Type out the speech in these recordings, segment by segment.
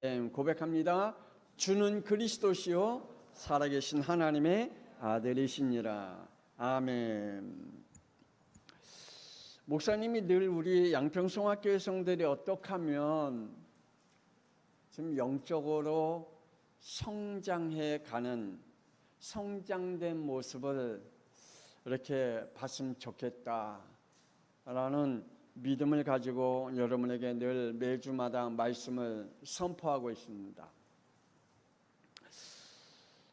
고백합니다. 주는 그리스도시요 살아계신 하나님의 아들이시니라. 아멘. 목사님이 늘 우리 양평송학교의 성들이 어떻게 하면 지금 영적으로 성장해 가는 성장된 모습을 이렇게 봤으면 좋겠다라는 믿음을 가지고 여러분에게 늘 매주마다 말씀을 선포하고 있습니다.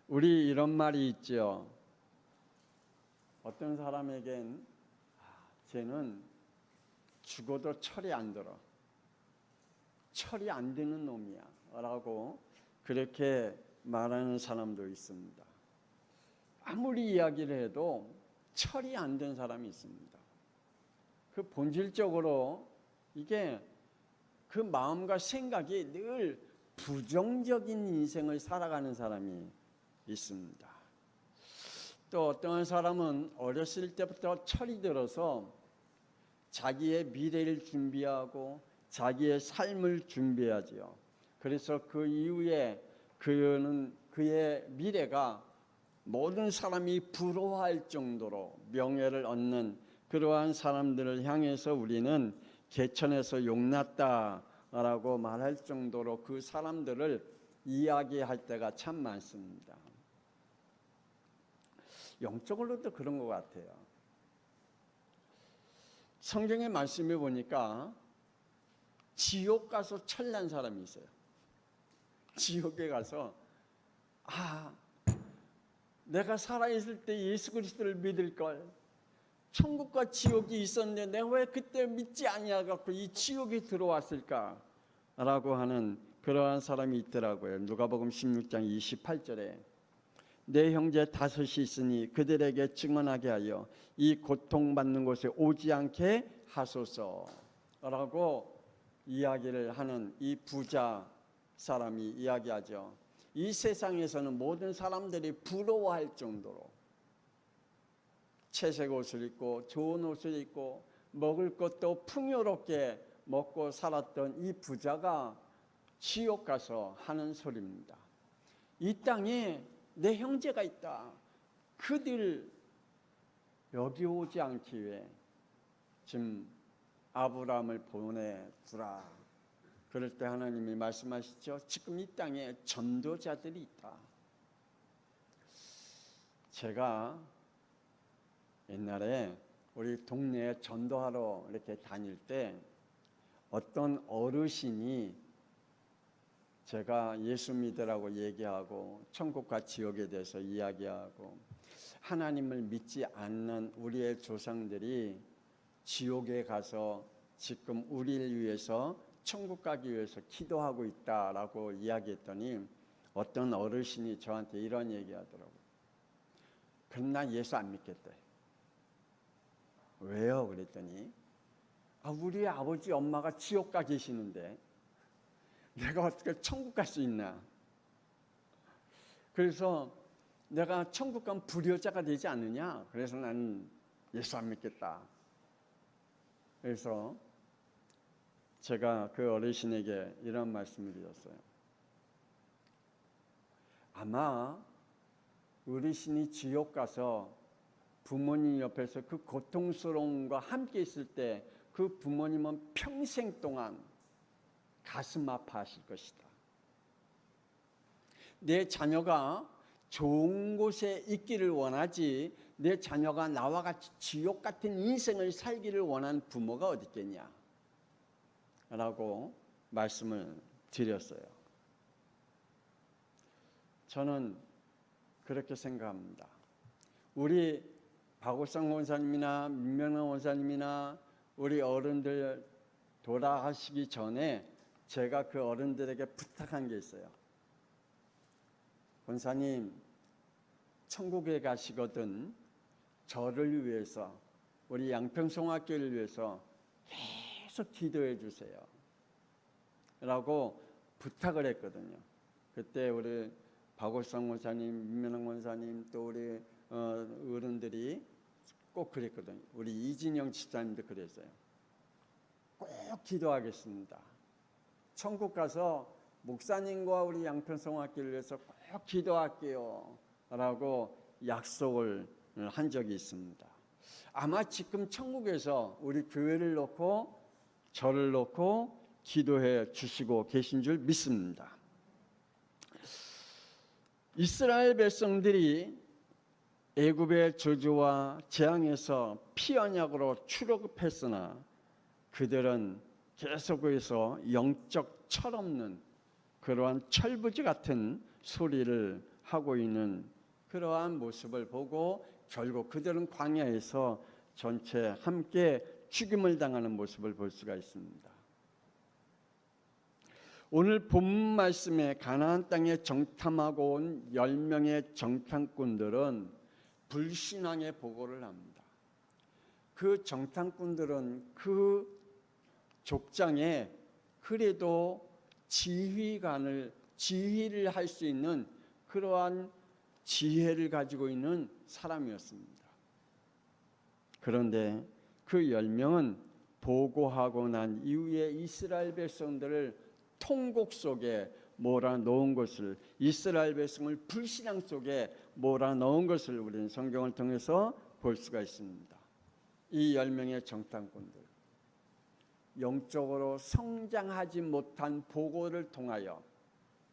우리 이런 말이 있죠. 어떤 사람에겐 쟤는 죽어도 철이 안 들어. 철이 안 드는 놈이야 라고 그렇게 말하는 사람도 있습니다. 아무리 이야기를 해도 철이 안 든 사람이 있습니다. 그 본질적으로 이게 그 마음과 생각이 늘 부정적인 인생을 살아가는 사람이 있습니다. 또 어떤 사람은 어렸을 때부터 철이 들어서 자기의 미래를 준비하고 자기의 삶을 준비하지요. 그래서 그 이후에 그의 미래가 모든 사람이 부러워할 정도로 명예를 얻는 그러한 사람들을 향해서 우리는 개천에서 용났다라고 말할 정도로 그 사람들을 이야기할 때가 참 많습니다. 영적으로도 그런 것 같아요. 성경의 말씀을 보니까 지옥 가서 철난 사람이 있어요. 지옥에 가서 내가 살아있을 때 예수 그리스도를 믿을걸, 천국과 지옥이 있었는데 내가 왜 그때 믿지 아니하고 이 지옥에 들어왔을까 라고 하는 그러한 사람이 있더라고요. 누가복음 16장 28절에 내 형제 다섯이 있으니 그들에게 증언하게 하여 이 고통받는 곳에 오지 않게 하소서 라고 이야기를 하는 이 부자 사람이 이야기하죠. 이 세상에서는 모든 사람들이 부러워할 정도로 채색 옷을 입고 좋은 옷을 입고 먹을 것도 풍요롭게 먹고 살았던 이 부자가 지옥 가서 하는 소리입니다. 이 땅에 내 형제가 있다. 그들 여기 오지 않기 위해 지금 아브라함을 보내주라. 그럴 때 하나님이 말씀하시죠. 지금 이 땅에 전도자들이 있다. 제가 옛날에 우리 동네에 전도하러 이렇게 다닐 때 어떤 어르신이 제가 예수 믿으라고 얘기하고 천국과 지옥에 대해서 이야기하고 하나님을 믿지 않는 우리의 조상들이 지옥에 가서 지금 우리를 위해서 천국 가기 위해서 기도하고 있다라고 이야기했더니 어떤 어르신이 저한테 이런 얘기하더라고요. 그럼 나 예수 안 믿겠대. 왜요? 그랬더니 우리 아버지 엄마가 지옥 가 계시는데 내가 어떻게 천국 갈 수 있나? 그래서 내가 천국 가면 불효자가 되지 않느냐? 그래서 나는 예수 안 믿겠다. 그래서 제가 그 어르신에게 이런 말씀을 드렸어요. 아마 어르신이 지옥 가서 부모님 옆에서 그 고통스러움과 함께 있을 때 그 부모님은 평생 동안 가슴 아파하실 것이다. 내 자녀가 좋은 곳에 있기를 원하지 내 자녀가 나와 같이 지옥 같은 인생을 살기를 원하는 부모가 어디 있겠냐 라고 말씀을 드렸어요. 저는 그렇게 생각합니다. 우리 박우상 원사님이나 민명남 원사님이나 우리 어른들 돌아가시기 전에 제가 그 어른들에게 부탁한 게 있어요. 원사님, 천국에 가시거든 저를 위해서 우리 양평송학교를 위해서 계속 기도해 주세요 라고 부탁을 했거든요. 그때 우리 박우상 원사님, 민명남 원사님 또 우리 어른들이 꼭 그랬거든요. 우리 이진영 집사님도 그랬어요. 꼭 기도하겠습니다. 천국 가서 목사님과 우리 양평성악교를 위해서 꼭 기도할게요 라고 약속을 한 적이 있습니다. 아마 지금 천국에서 우리 교회를 놓고 저를 놓고 기도해 주시고 계신 줄 믿습니다. 이스라엘 백성들이 애굽의 저주와 재앙에서 피 언약으로 출애굽했으나 그들은 계속해서 영적 철없는 그러한 철부지 같은 소리를 하고 있는 그러한 모습을 보고 결국 그들은 광야에서 전체 함께 죽임을 당하는 모습을 볼 수가 있습니다. 오늘 본문 말씀에 가나안 땅에 정탐하고 온 10명의 정탐꾼들은 불신앙의 보고를 합니다. 그 정탐꾼들은 그 족장에 그래도 지휘를 할 수 있는 그러한 지혜를 가지고 있는 사람이었습니다. 그런데 그 10명은 보고하고 난 이후에 이스라엘 백성들을 통곡 속에 몰아넣은 것을, 이스라엘 백성을 불신앙 속에 몰아넣은 것을 우리는 성경을 통해서 볼 수가 있습니다. 이 10명의 정탐꾼들, 영적으로 성장하지 못한 보고를 통하여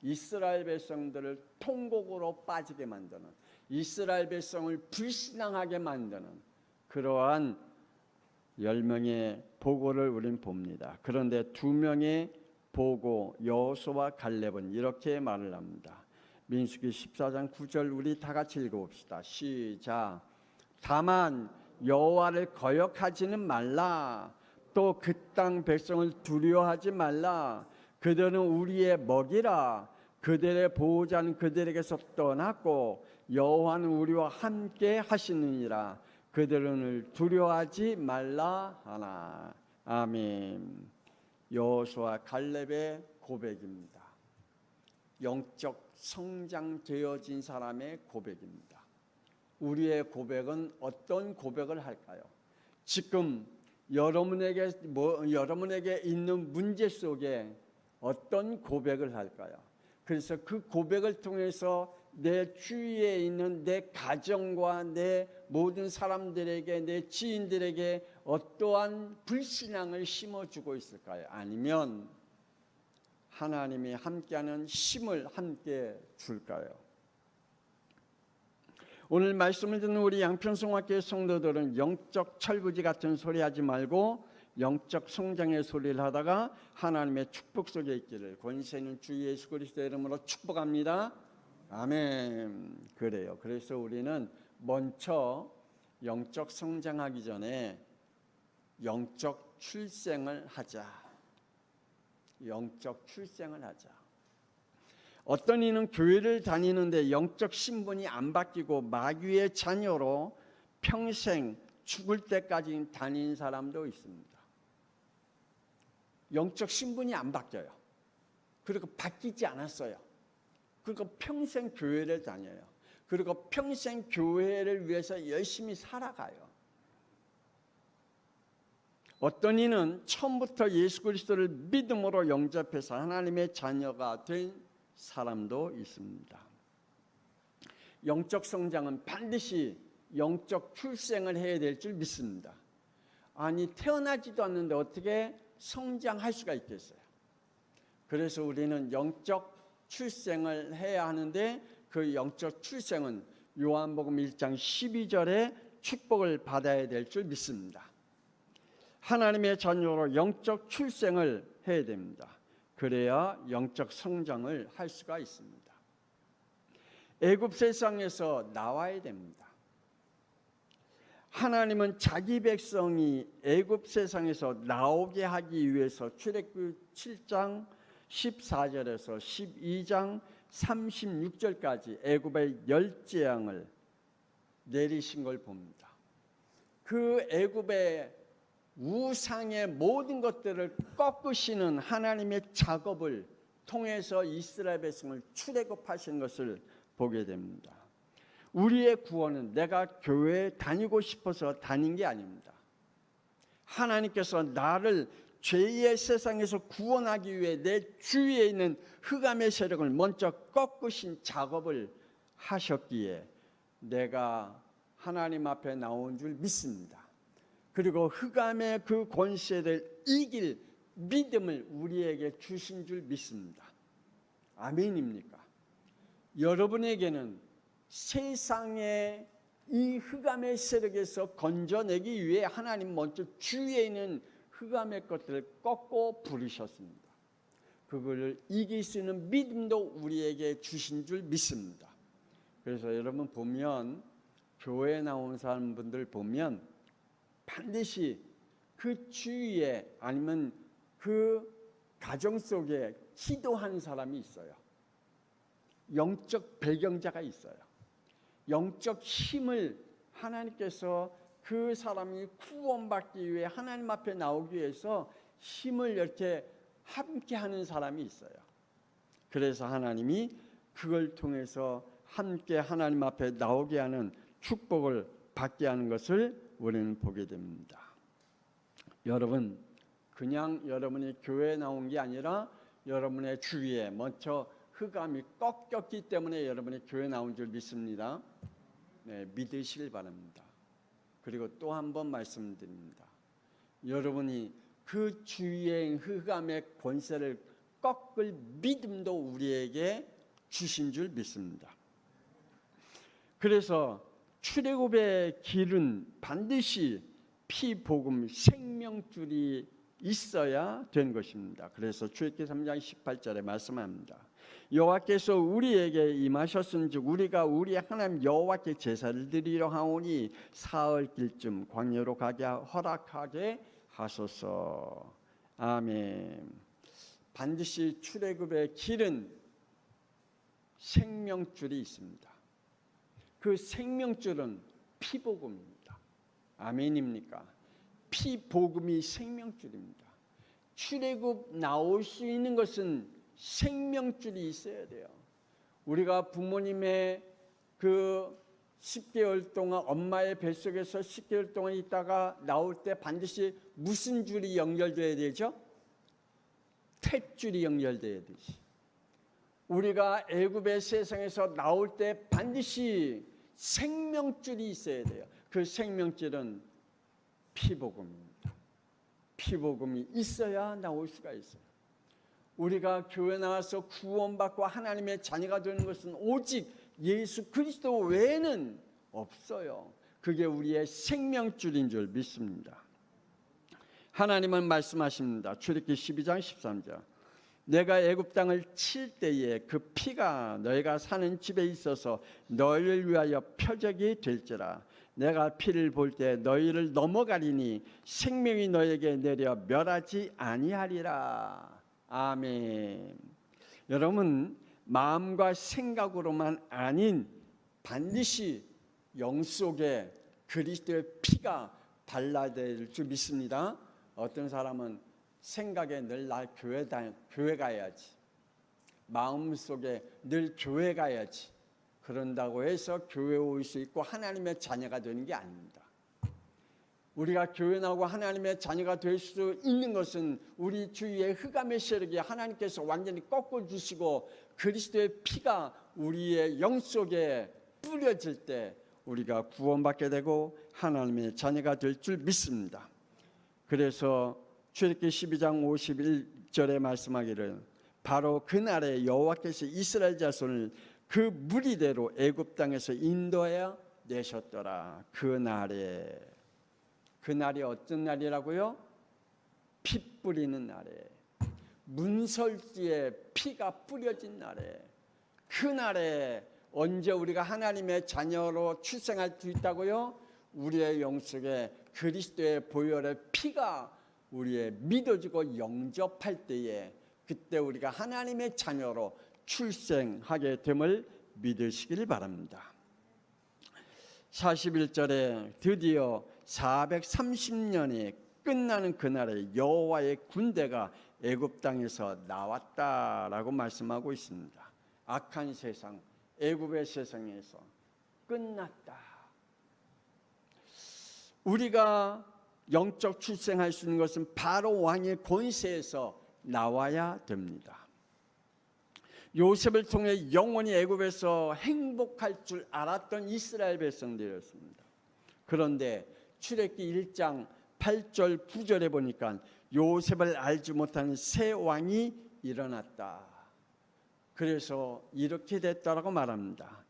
이스라엘 백성들을 통곡으로 빠지게 만드는, 이스라엘 백성을 불신앙하게 만드는 그러한 10명의 보고를 우리는 봅니다. 그런데 2명의 보고 여호수아와 갈렙은 이렇게 말을 합니다. 민수기 14장 9절 우리 다 같이 읽어봅시다. 시작. 다만 여호와를 거역하지는 말라. 또 그 땅 백성을 두려워하지 말라. 그들은 우리의 먹이라. 그들의 보호자는 그들에게서 떠났고 여호와는 우리와 함께 하시느니라. 그들을 두려워하지 말라 하나. 아멘. 여호수아 갈렙의 고백입니다. 영적 성장되어진 사람의 고백입니다. 우리의 고백은 어떤 고백을 할까요? 지금 여러분에게 있는 문제 속에 어떤 고백을 할까요? 그래서 그 고백을 통해서 내 주위에 있는 내 가정과 내 모든 사람들에게, 내 지인들에게 어떠한 불신앙을 심어주고 있을까요? 아니면 하나님이 함께하는 힘을 함께 줄까요? 오늘 말씀을 듣는 우리 양평성악교회 성도들은 영적 철부지 같은 소리 하지 말고 영적 성장의 소리를 하다가 하나님의 축복 속에 있기를 권세 있는 주 예수 그리스도의 이름으로 축복합니다. 아멘. 그래요. 그래서 우리는 먼저 영적 성장하기 전에 영적 출생을 하자. 영적 출생을 하자. 어떤 이는 교회를 다니는데 영적 신분이 안 바뀌고 마귀의 자녀로 평생 죽을 때까지 다닌 사람도 있습니다. 영적 신분이 안 바뀌어요. 그리고 바뀌지 않았어요. 그리고 평생 교회를 다녀요. 그리고 평생 교회를 위해서 열심히 살아가요. 어떤 이는 처음부터 예수 그리스도를 믿음으로 영접해서 하나님의 자녀가 된 사람도 있습니다. 영적 성장은 반드시 영적 출생을 해야 될 줄 믿습니다. 아니 태어나지도 않는데 어떻게 성장할 수가 있겠어요? 그래서 우리는 영적 출생을 해야 하는데 그 영적 출생은 요한복음 1장 12절에 축복을 받아야 될 줄 믿습니다. 하나님의 자녀로 영적 출생을 해야 됩니다. 그래야 영적 성장을 할 수가 있습니다. 애굽 세상에서 나와야 됩니다. 하나님은 자기 백성이 애굽 세상에서 나오게 하기 위해서 출애굽 7장 14절에서 12장 36절까지 애굽의 10재앙을 내리신 걸 봅니다. 그 애굽의 우상의 모든 것들을 꺾으시는 하나님의 작업을 통해서 이스라엘 백성을 출애굽하신 것을 보게 됩니다. 우리의 구원은 내가 교회에 다니고 싶어서 다닌 게 아닙니다. 하나님께서 나를 죄의 세상에서 구원하기 위해 내 주위에 있는 흑암의 세력을 먼저 꺾으신 작업을 하셨기에 내가 하나님 앞에 나온 줄 믿습니다. 그리고 흑암의 그 권세를 이길 믿음을 우리에게 주신 줄 믿습니다. 아멘입니까? 여러분에게는 세상의 이 흑암의 세력에서 건져내기 위해 하나님 먼저 주위에 있는 흑암의 것들을 꺾고 부르셨습니다. 그걸 이길 수 있는 믿음도 우리에게 주신 줄 믿습니다. 그래서 여러분 보면 교회에 나온 사람분들 보면 반드시 그 주위에 아니면 그 가정 속에 기도하는 사람이 있어요. 영적 배경자가 있어요. 영적 힘을 하나님께서 그 사람이 구원받기 위해 하나님 앞에 나오기 위해서 힘을 이렇게 함께하는 사람이 있어요. 그래서 하나님이 그걸 통해서 함께 하나님 앞에 나오게 하는 축복을 받게 하는 것을 우리는 보게 됩니다. 여러분, 그냥 여러분이 교회에 나온 게 아니라 여러분의 주위에 먼저 흑암이 꺾였기 때문에 여러분이 교회에 나온 줄 믿습니다. 네, 믿으시길 바랍니다. 그리고 또 한 번 말씀드립니다. 여러분이 그 주위의 흑암의 권세를 꺾을 믿음도 우리에게 주신 줄 믿습니다. 그래서 출애굽의 길은 반드시 피, 복음, 생명줄이 있어야 된 것입니다. 그래서 출애굽기 3장 18절에 말씀합니다. 여호와께서 우리에게 임하셨은즉 우리가 우리 하나님 여호와께 제사를 드리려 하오니 사흘길쯤 광야로 가게 허락하게 하소서. 아멘. 반드시 출애굽의 길은 생명줄이 있습니다. 그 생명줄은 피복음입니다. 아멘입니까? 피복음이 생명줄입니다. 출애굽 나올 수 있는 것은 생명줄이 있어야 돼요. 우리가 부모님의 그 10개월 동안 엄마의 뱃속에서 10개월 동안 있다가 나올 때 반드시 무슨 줄이 연결돼야 되죠? 탯줄이 연결돼야 되지. 우리가 애굽의 세상에서 나올 때 반드시 생명줄이 있어야 돼요. 그 생명줄은 피복음입니다. 피복음이 있어야 나올 수가 있어요. 우리가 교회 나와서 구원받고 하나님의 자녀가 되는 것은 오직 예수 그리스도 외에는 없어요. 그게 우리의 생명줄인 줄 믿습니다. 하나님은 말씀하십니다. 출애굽기 12장 13절. 내가 애굽 땅을 칠 때에 그 피가 너희가 사는 집에 있어서 너희를 위하여 표적이 될지라. 내가 피를 볼 때 너희를 넘어가리니 생명이 너희에게 내려 멸하지 아니하리라. 아멘. 여러분, 마음과 생각으로만 아닌 반드시 영 속에 그리스도의 피가 발라될 줄 믿습니다. 어떤 사람은 생각에 늘 나 교회 가야지, 마음속에 늘 교회 가야지, 그런다고 해서 교회에 올 수 있고 하나님의 자녀가 되는 게 아닙니다. 우리가 교회 나오고 하나님의 자녀가 될 수 있는 것은 우리 주위의 흑암의 세력이 하나님께서 완전히 꺾어주시고 그리스도의 피가 우리의 영 속에 뿌려질 때 우리가 구원받게 되고 하나님의 자녀가 될 줄 믿습니다. 그래서 출애굽기 12장 51절에 말씀하기를 바로 그날에 여호와께서 이스라엘 자손을 그 무리대로 애굽 땅에서 인도하여 내셨더라. 그날이 어떤 날이라고요? 피 뿌리는 날에, 문설주에 피가 뿌려진 날에, 그날에 언제 우리가 하나님의 자녀로 출생할 수 있다고요? 우리의 영 속에 그리스도의 보혈의 피가 우리의 믿어지고 영접할 때에 그때 우리가 하나님의 자녀로 출생하게 됨을 믿으시길 바랍니다. 41절에 드디어 430년이 끝나는 그날에 여호와의 군대가 애굽 땅에서 나왔다라고 말씀하고 있습니다. 악한 세상, 애굽의 세상에서 끝났다. 우리가 영적 출생할 수 있는 것은 바로 왕의 권세에서 나와야 됩니다. 요셉을 통해 영원히 애굽에서 행복할 줄 알았던 이스라엘 백성들이었습니다. 그런데 출애굽기 1장 8절 9절에 보니까 요셉을 알지 못하는 새 왕이 일어났다. 그래서 이렇게 됐다라고 말합니다.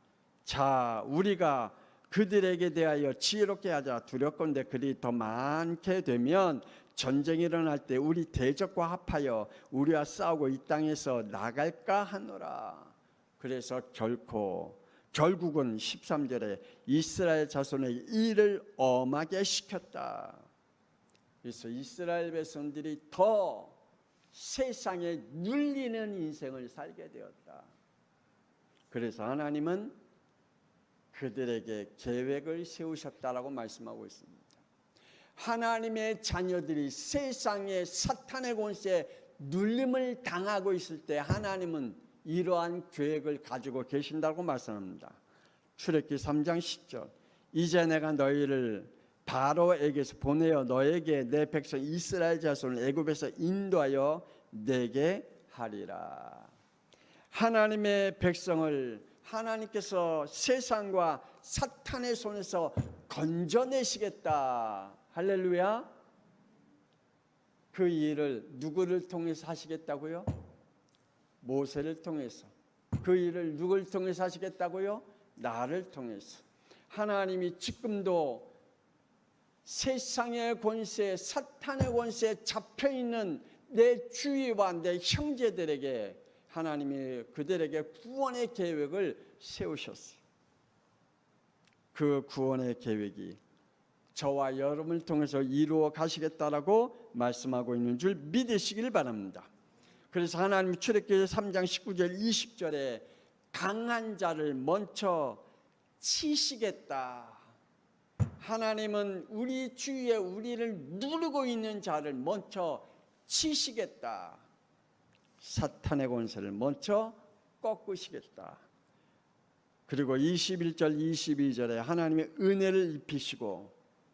자, 우리가 그들에게 대하여 지혜롭게 하자. 두렵건대 그들이 더 많게 되면 전쟁이 일어날 때 우리 대적과 합하여 우리와 싸우고 이 땅에서 나갈까 하노라. 그래서 결국은 13절에 이스라엘 자손의 일을 엄하게 시켰다. 그래서 이스라엘 백성들이 더 세상에 눌리는 인생을 살게 되었다. 그래서 하나님은 그들에게 계획을 세우셨다라고 말씀하고 있습니다. 하나님의 자녀들이 세상의 사탄의 권세에 눌림을 당하고 있을 때 하나님은 이러한 계획을 가지고 계신다고 말씀합니다. 출애굽기 3장 10절 이제 내가 너희를 바로에게서 보내어 너에게 내 백성 이스라엘 자손을 애굽에서 인도하여 내게 하리라. 하나님의 백성을 하나님께서 세상과 사탄의 손에서 건져내시겠다. 할렐루야. 그 일을 누구를 통해서 하시겠다고요? 모세를 통해서. 그 일을 누구를 통해서 하시겠다고요? 나를 통해서. 하나님이 지금도 세상의 권세, 사탄의 권세에 잡혀있는 내 주위와 내 형제들에게 하나님이 그들에게 구원의 계획을 세우셨어요. 그 구원의 계획이 저와 여러분을 통해서 이루어 가시겠다라고 말씀하고 있는 줄 믿으시길 바랍니다. 그래서 하나님이 출애굽기 3장 19절 20절에 강한 자를 먼저 치시겠다. 하나님은 우리 주위에 우리를 누르고 있는 자를 먼저 치시겠다. 사탄의 권세를 먼저 꺾으시겠다. 그리고 21절 22절에 하나님의 은혜를 입히시고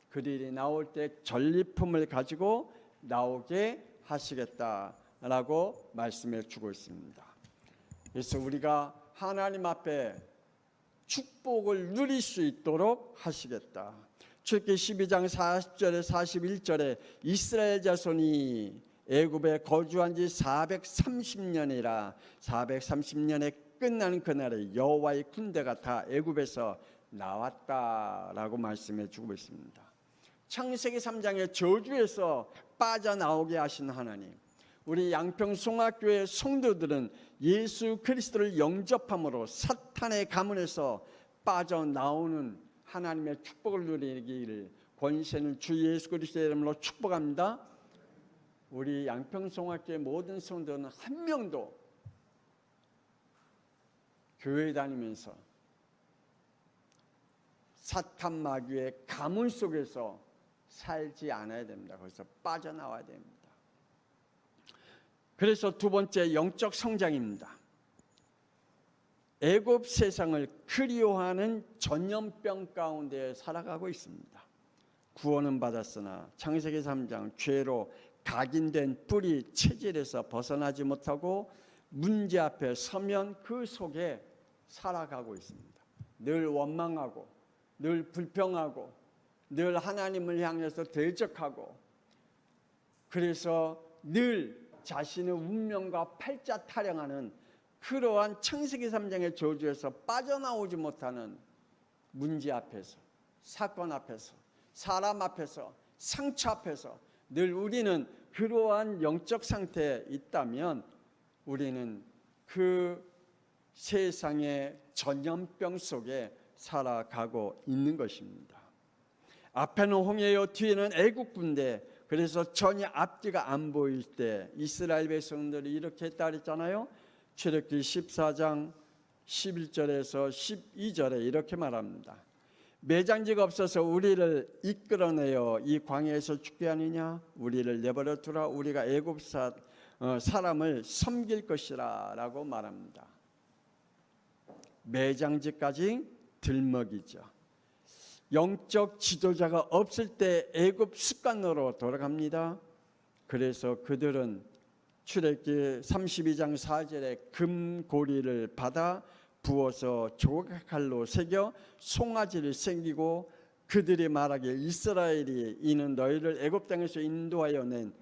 그들이 나올 때 전리품을 가지고 나오게 하시겠다라고 말씀해 주고 있습니다. 그래서 우리가 하나님 앞에 축복을 누릴 수 있도록 하시겠다. 출애굽기 12장 40절에 41절에 이스라엘 자손이 애굽에 거주한 지 430년이라 430년에 끝나는 그날에 여호와의 군대가 다 애굽에서 나왔다라고 말씀해 주고 있습니다. 창세기 3장의 저주에서 빠져나오게 하신 하나님, 우리 양평송학교의 성도들은 예수 그리스도를 영접함으로 사탄의 가문에서 빠져나오는 하나님의 축복을 누리기를 권세는 주 예수 그리스도의 이름으로 축복합니다. 우리 양평송학교의 모든 성도는 한 명도 교회 다니면서 사탄 마귀의 가문 속에서 살지 않아야 됩니다. 거기서 빠져나와야 됩니다. 그래서 두 번째 영적 성장입니다. 애굽 세상을 그리워하는 전염병 가운데 살아가고 있습니다. 구원은 받았으나 창세기 3장 죄로 각인된 뿌리 체질에서 벗어나지 못하고 문제 앞에 서면 그 속에 살아가고 있습니다. 늘 원망하고 늘 불평하고 늘 하나님을 향해서 대적하고 그래서 늘 자신의 운명과 팔자 타령하는 그러한 창세기 3장의 저주에서 빠져나오지 못하는 문제 앞에서 사건 앞에서 사람 앞에서 상처 앞에서 늘 우리는 그러한 영적 상태에 있다면 우리는 그 세상의 전염병 속에 살아가고 있는 것입니다. 앞에는 홍해요, 뒤에는 애국 군대. 그래서 전혀 앞뒤가 안 보일 때 이스라엘 백성들이 이렇게 했다 그랬잖아요. 출애굽기 14장 11절에서 12절에 이렇게 말합니다. 매장지가 없어서 우리를 이끌어내어 이 광야에서 죽게 하느냐? 우리를 내버려 두라. 우리가 애굽 사람을 섬길 것이라 라고 말합니다. 매장지까지 들먹이죠. 영적 지도자가 없을 때 애굽 습관으로 돌아갑니다. 그래서 그들은 출애굽기 32장 4절에 금고리를 받아 부어서 조각칼로 새겨 송아지를 생기고 그들이 말하기를 이스라엘이 이는 너희를 애굽 땅에서 인도하여 낸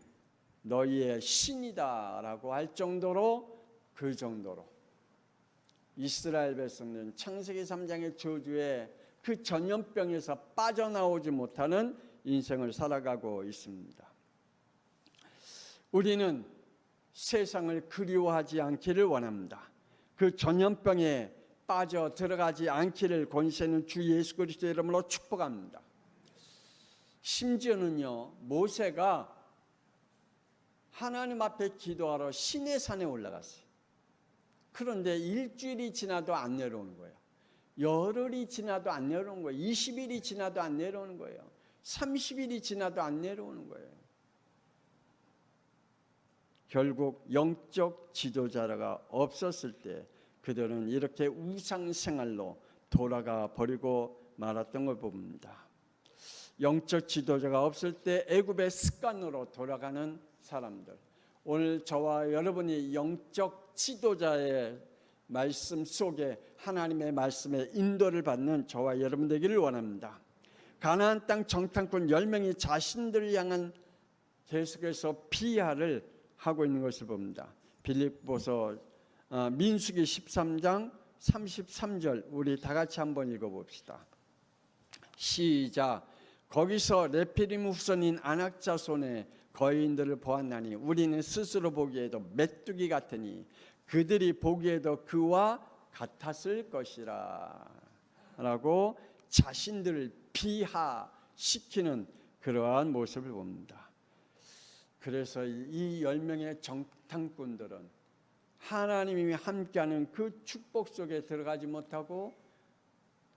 너희의 신이다라고 할 정도로, 그 정도로 이스라엘 백성은 창세기 3장의 저주에 그 전염병에서 빠져나오지 못하는 인생을 살아가고 있습니다. 우리는 세상을 그리워하지 않기를 원합니다. 그 전염병에 빠져 들어가지 않기를 권세는 주 예수 그리스도의 이름으로 축복합니다. 심지어는요, 모세가 하나님 앞에 기도하러 시내산에 올라갔어요. 그런데 일주일이 지나도 안 내려오는 거예요. 열흘이 지나도 안 내려오는 거예요. 20일이 지나도 안 내려오는 거예요. 30일이 지나도 안 내려오는 거예요. 결국 영적 지도자가 없었을 때 그들은 이렇게 우상 생활로 돌아가 버리고 말았던 걸 봅니다. 영적 지도자가 없을 때 애굽의 습관으로 돌아가는 사람들, 오늘 저와 여러분이 영적 지도자의 말씀 속에 하나님의 말씀에 인도를 받는 저와 여러분 되기를 원합니다. 가나안 땅 정탐꾼 10명이 자신들을 향한 계속해서 비하를 하고 있는 것을 봅니다. 빌립보서 민수기 13장 33절 우리 다 같이 한번 읽어봅시다. 시작. 거기서 레피림 후손인 아낙 자손의 거인들을 보았나니 우리는 스스로 보기에도 메뚜기 같으니 그들이 보기에도 그와 같았을 것이라 라고 자신들을 비하시키는 그러한 모습을 봅니다. 그래서 이 10명의 정탐꾼들은 하나님이 함께하는 그 축복 속에 들어가지 못하고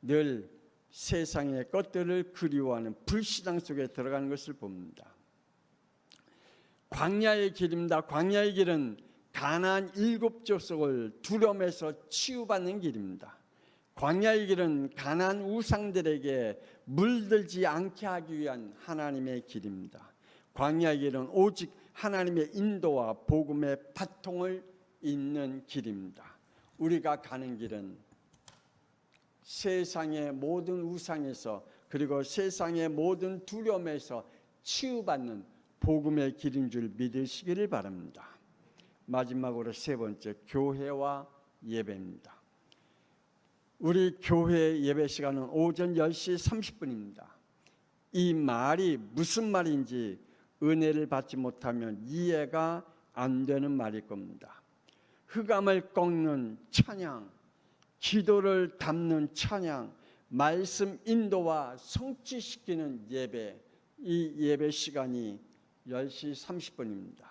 늘 세상의 것들을 그리워하는 불신앙 속에 들어가는 것을 봅니다. 광야의 길입니다. 광야의 길은 가나안 7족속을 두려움에서 치유받는 길입니다. 광야의 길은 가나안 우상들에게 물들지 않게 하기 위한 하나님의 길입니다. 광야의 길은 오직 하나님의 인도와 복음의 바통을 잇는 길입니다. 우리가 가는 길은 세상의 모든 우상에서 그리고 세상의 모든 두려움에서 치유받는 복음의 길인 줄 믿으시기를 바랍니다. 마지막으로 세 번째, 교회와 예배입니다. 우리 교회 예배 시간은 오전 10시 30분입니다. 이 말이 무슨 말인지 은혜를 받지 못하면 이해가 안 되는 말일 겁니다. 흑암을 꺾는 찬양, 기도를 담는 찬양, 말씀 인도와 성취시키는 예배, 이 예배 시간이 10시 30분입니다.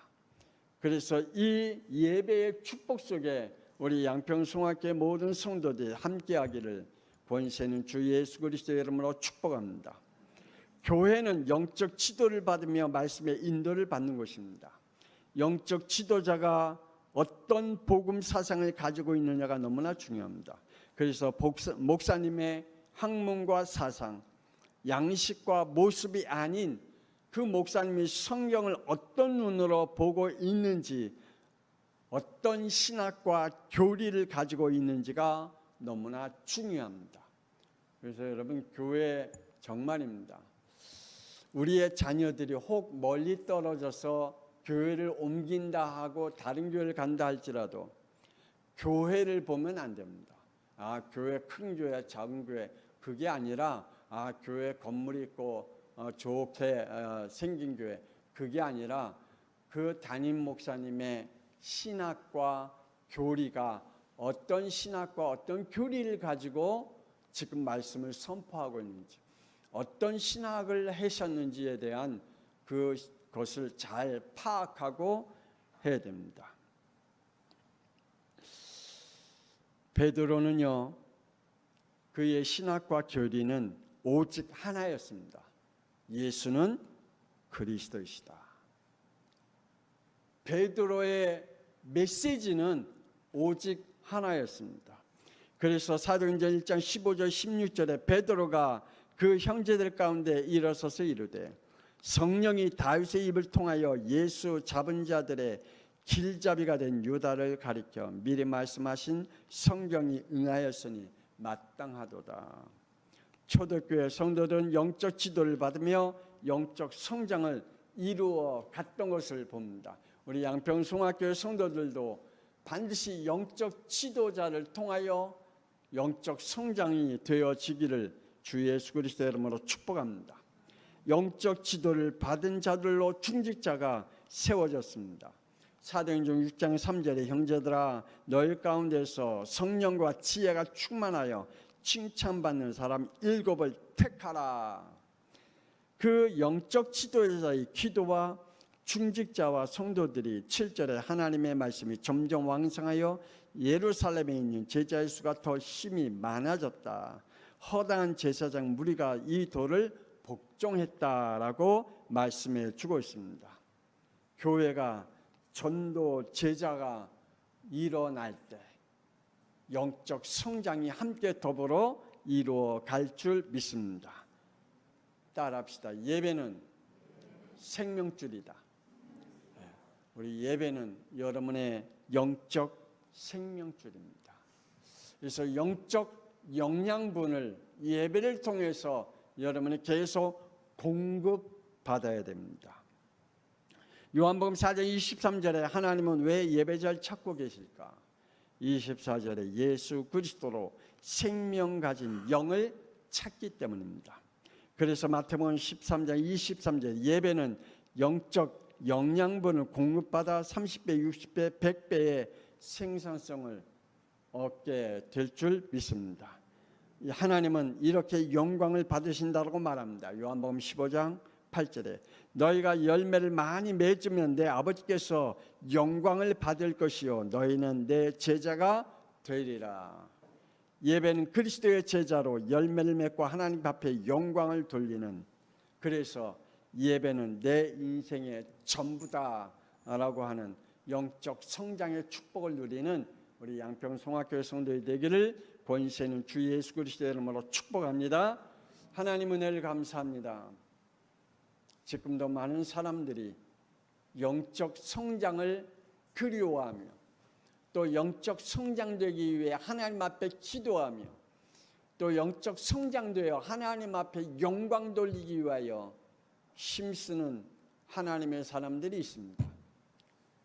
그래서 이 예배의 축복 속에 우리 양평송학교의 모든 성도들이 함께하기를 권세는 주 예수 그리스도의 이름으로 축복합니다. 교회는 영적 지도를 받으며 말씀의 인도를 받는 곳입니다. 영적 지도자가 어떤 복음 사상을 가지고 있느냐가 너무나 중요합니다. 그래서 목사님의 학문과 사상, 양식과 모습이 아닌 그 목사님이 성경을 어떤 눈으로 보고 있는지, 어떤 신학과 교리를 가지고 있는지가 너무나 중요합니다. 그래서 여러분, 교회 정말입니다. 우리의 자녀들이 혹 멀리 떨어져서 교회를 옮긴다 하고 다른 교회를 간다 할지라도 교회를 보면 안 됩니다. 아, 교회 큰 교회, 작은 교회, 그게 아니라 교회 건물이 있고 좋게 생긴 교회, 그게 아니라 그 담임 목사님의 신학과 교리가 어떤 신학과 어떤 교리를 가지고 지금 말씀을 선포하고 있는지, 어떤 신학을 하셨는지에 대한 그것을 잘 파악하고 해야 됩니다. 베드로는요, 그의 신학과 교리는 오직 하나였습니다. 예수는 그리스도이시다. 베드로의 메시지는 오직 하나였습니다. 그래서 사도행전 1장 15절 16절에 베드로가 그 형제들 가운데 일어서서 이르되 성령이 다윗의 입을 통하여 예수 잡은 자들의 길잡이가 된 유다를 가리켜 미리 말씀하신 성경이 응하였으니 마땅하도다. 초대교회 성도들은 영적 지도를 받으며 영적 성장을 이루어 갔던 것을 봅니다. 우리 양평송학교의 성도들도 반드시 영적 지도자를 통하여 영적 성장이 되어지기를 주 예수 그리스도의 이름으로 축복합니다. 영적 지도를 받은 자들로 중직자가 세워졌습니다. 사도행전 6장 3절에 형제들아 너희 가운데서 성령과 지혜가 충만하여 칭찬받는 사람 7을 택하라. 그 영적 지도자의 기도와 중직자와 성도들이 7절에 하나님의 말씀이 점점 왕성하여 예루살렘에 있는 제자의 수가 더 힘이 많아졌다. 허다한 제사장 무리가 이 도를 복종했다라고 말씀해 주고 있습니다. 교회가 전도 제자가 일어날 때 영적 성장이 함께 더불어 이루어 갈 줄 믿습니다. 따라합시다. 예배는 생명줄이다. 우리 예배는 여러분의 영적 생명줄입니다. 그래서 영적 영양분을 예배를 통해서 여러분이 계속 공급받아야 됩니다. 요한복음 4장 23절에 하나님은 왜 예배자를 찾고 계실까? 24절에 예수 그리스도로 생명 가진 영을 찾기 때문입니다. 그래서 마태복음 13장 23절 예배는 영적 영양분을 공급받아 30배, 60배, 100배의 생산성을 얻게 될 줄 믿습니다. 하나님은 이렇게 영광을 받으신다고 말합니다. 요한복음 15장 8절에 너희가 열매를 많이 맺으면 내 아버지께서 영광을 받을 것이요 너희는 내 제자가 되리라. 예배는 그리스도의 제자로 열매를 맺고 하나님 앞에 영광을 돌리는, 그래서 예배는 내 인생의 전부다라고 하는 영적 성장의 축복을 누리는 우리 양평송학교의 성도의 되기를 권세 있는 주 예수 그리스도의 이름으로 축복합니다. 하나님 은혜를 감사합니다. 지금도 많은 사람들이 영적 성장을 그리워하며 또 영적 성장되기 위해 하나님 앞에 기도하며 또 영적 성장되어 하나님 앞에 영광 돌리기 위하여 힘쓰는 하나님의 사람들이 있습니다.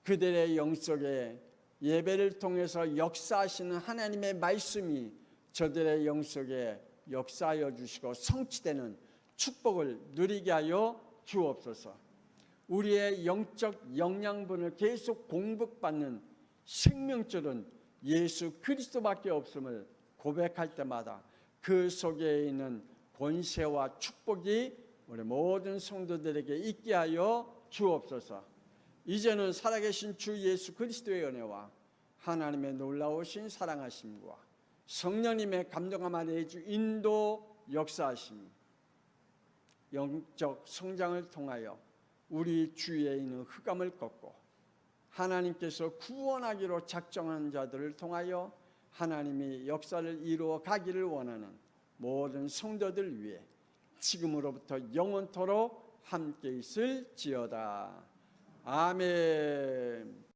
그들의 영속에 예배를 통해서 역사하시는 하나님의 말씀이 저들의 영속에 역사하여 주시고 성취되는 축복을 누리게 하여 주옵소서. 우리의 영적 영양분을 계속 공급받는 생명줄은 예수 그리스도밖에 없음을 고백할 때마다 그 속에 있는 권세와 축복이 우리 모든 성도들에게 있게 하여 주옵소서. 이제는 살아계신 주 예수 그리스도의 은혜와 하나님의 놀라우신 사랑하심과 성령님의 감동함 안에 주 인도 역사하심이 영적 성장을 통하여 우리 주위에 있는 흑암을 꺾고 하나님께서 구원하기로 작정한 자들을 통하여 하나님이 역사를 이루어 가기를 원하는 모든 성도들 위해 지금으로부터 영원토록 함께 있을지어다. 아멘.